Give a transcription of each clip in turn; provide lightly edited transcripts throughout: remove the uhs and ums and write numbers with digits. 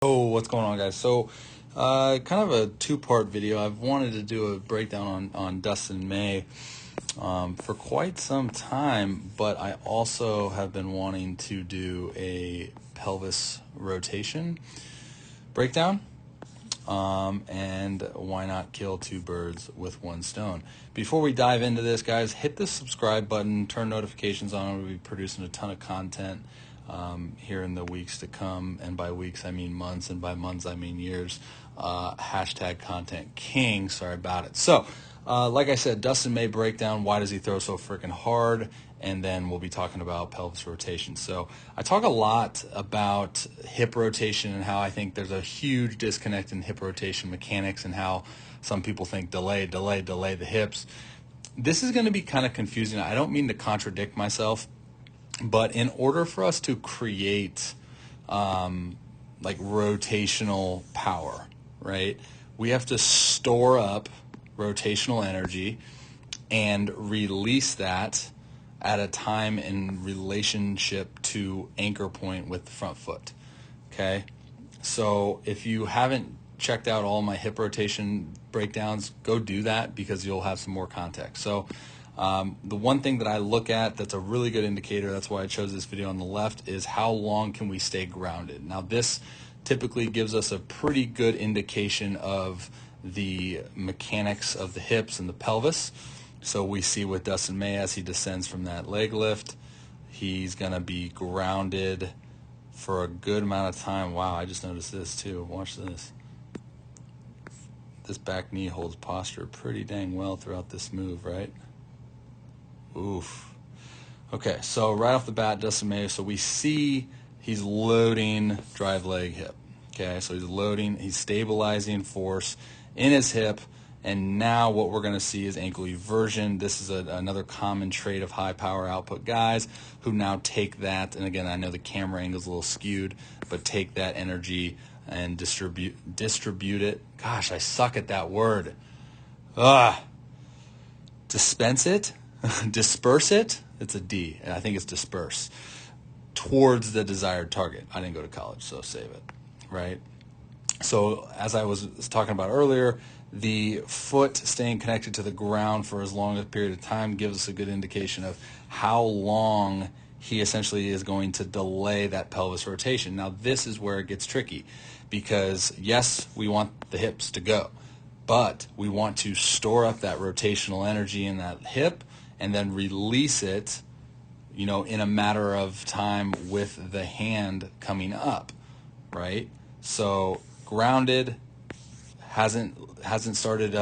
Oh, what's going on, guys? So, kind of a two-part video. I've wanted to do a breakdown on Dustin May for quite some time, but I also have been wanting to do a pelvis rotation breakdown. And why not kill two birds with one stone? Before we dive into this, guys, hit the subscribe button, turn notifications on. We'll be producing a ton of content here in the weeks to come, and by weeks I mean months, and by months I mean years. Hashtag content king. Sorry about it. So, like I said, Dustin May breakdown. Why does he throw so freaking hard? And then we'll be talking about pelvis rotation. So I talk a lot about hip rotation and how I think there's a huge disconnect in hip rotation mechanics and how some people think delay the hips. This is going to be kind of confusing. I don't mean to contradict myself, but in order for us to create like rotational power, right, we have to store up rotational energy and release that at a time in relationship to anchor point with the front foot. Okay, so if you haven't checked out all my hip rotation breakdowns, go do that because you'll have some more context. So the one thing that I look at that's a really good indicator, that's why I chose this video on the left, is how long can we stay grounded. Now this typically gives us a pretty good indication of the mechanics of the hips and the pelvis. So we see with Dustin May as he descends from that leg lift, he's going to be grounded for a good amount of time. Wow, I just noticed this too. Watch this. This back knee holds posture pretty dang well throughout this move, right? Oof. Okay, so right off the bat, Dustin May, so we see he's loading drive leg hip. Okay, so he's loading, he's stabilizing force in his hip. And now what we're going to see is ankle eversion. This is another common trait of high power output guys who now take that, and again, I know the camera angle is a little skewed, but take that energy and distribute it. Gosh, I suck at that word. Dispense it? Disperse it? It's a D, and I think it's disperse towards the desired target. I didn't go to college, so save it, right? So as I was talking about earlier, the foot staying connected to the ground for as long a period of time gives us a good indication of how long he essentially is going to delay that pelvis rotation. Now this is where it gets tricky because yes, we want the hips to go, but we want to store up that rotational energy in that hip and then release it, you know, in a matter of time with the hand coming up, right? So grounded, hasn't started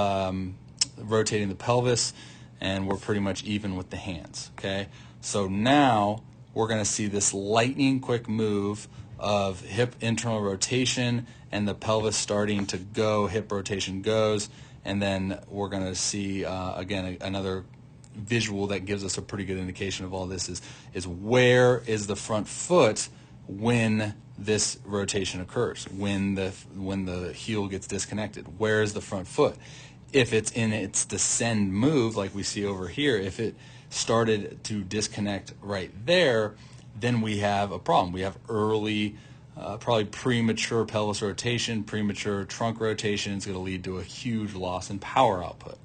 rotating the pelvis, and we're pretty much even with the hands. Okay, so now we're going to see this lightning quick move of hip internal rotation and the pelvis starting to go. Hip rotation goes, and then we're going to see again another visual that gives us a pretty good indication of all this is where is the front foot when this rotation occurs, when the heel gets disconnected. Where is the front foot? If it's in its descend move like we see over here, if it started to disconnect right there, then we have a problem. We have early, probably premature pelvis rotation, premature trunk rotation. It's going to lead to a huge loss in power output.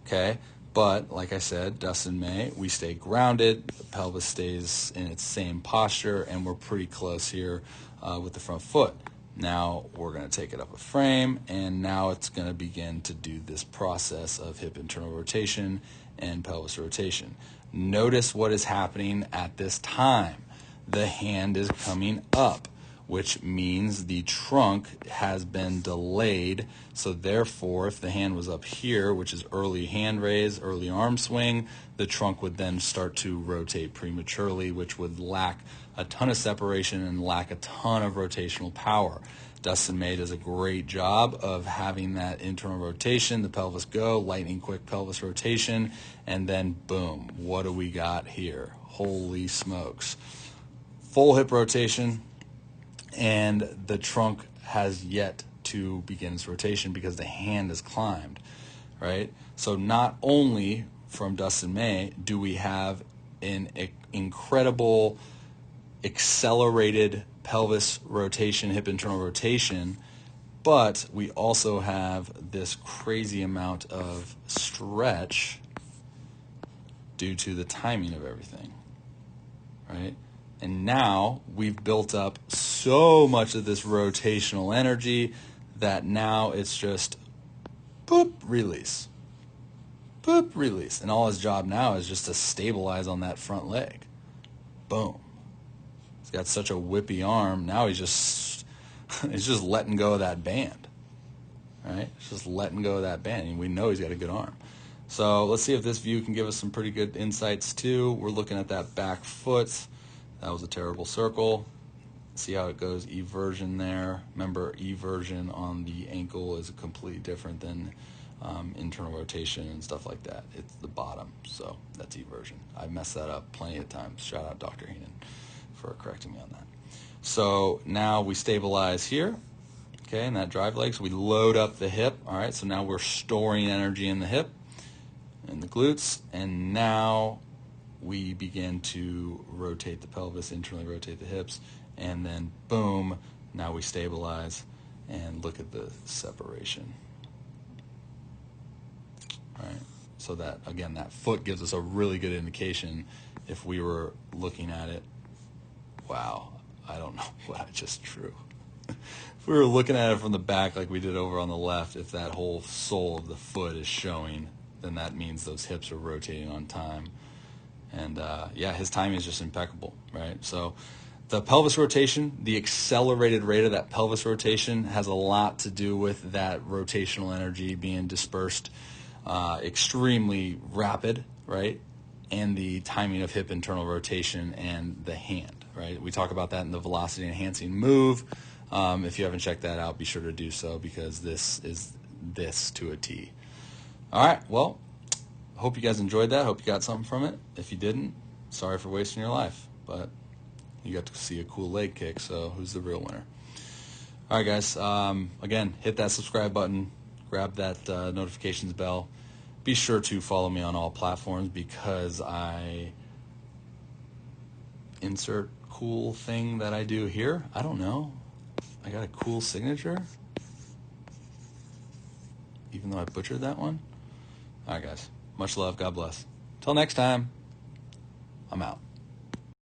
Okay, but like I said, Dustin May, we stay grounded, the pelvis stays in its same posture, and we're pretty close here with the front foot. Now we're going to take it up a frame, and now it's going to begin to do this process of hip internal rotation and pelvis rotation. Notice what is happening at this time. The hand is coming up, which means the trunk has been delayed. So therefore, if the hand was up here, which is early hand raise, early arm swing, the trunk would then start to rotate prematurely, which would lack a ton of separation and lack a ton of rotational power. Dustin May does a great job of having that internal rotation, the pelvis go, lightning quick pelvis rotation, and then boom, what do we got here? Holy smokes. Full hip rotation, and the trunk has yet to begin its rotation because the hand has climbed, right? So not only from Dustin May do we have an incredible accelerated pelvis rotation, hip internal rotation, but we also have this crazy amount of stretch due to the timing of everything, right? And now we've built up so much of this rotational energy that now it's just boop, release. Boop, release. And all his job now is just to stabilize on that front leg. Boom. He's got such a whippy arm. Now he's just letting go of that band. Right? He's just letting go of that band. And we know he's got a good arm. So let's see if this view can give us some pretty good insights too. We're looking at that back foot. That was a terrible circle. See how it goes, eversion there. Remember, eversion on the ankle is completely different than internal rotation and stuff like that. It's the bottom, so that's eversion. I messed that up plenty of times. Shout out Dr. Heenan for correcting me on that. So now we stabilize here, okay, in that drive leg. So we load up the hip, all right, so now we're storing energy in the hip and the glutes, and now we begin to rotate the pelvis, internally rotate the hips, and then boom, now we stabilize, and look at the separation. All right, so that, again, that foot gives us a really good indication if we were looking at it. Wow, I don't know what I just drew. If we were looking at it from the back like we did over on the left, if that whole sole of the foot is showing, then that means those hips are rotating on time. And yeah, his timing is just impeccable, right? So the pelvis rotation, the accelerated rate of that pelvis rotation has a lot to do with that rotational energy being dispersed extremely rapid, right? And the timing of hip internal rotation and the hand, right? We talk about that in the velocity enhancing move. If you haven't checked that out, be sure to do so, because this is this to a T. All right, well, hope you guys enjoyed that. Hope you got something from it. If you didn't, sorry for wasting your life, but you got to see a cool leg kick, so who's the real winner? All right, guys, again, hit that subscribe button, grab that notifications bell. Be sure to follow me on all platforms, because I insert cool thing that I do here. I don't know. I got a cool signature, even though I butchered that one. All right, guys. Much love. God bless. Till next time, I'm out.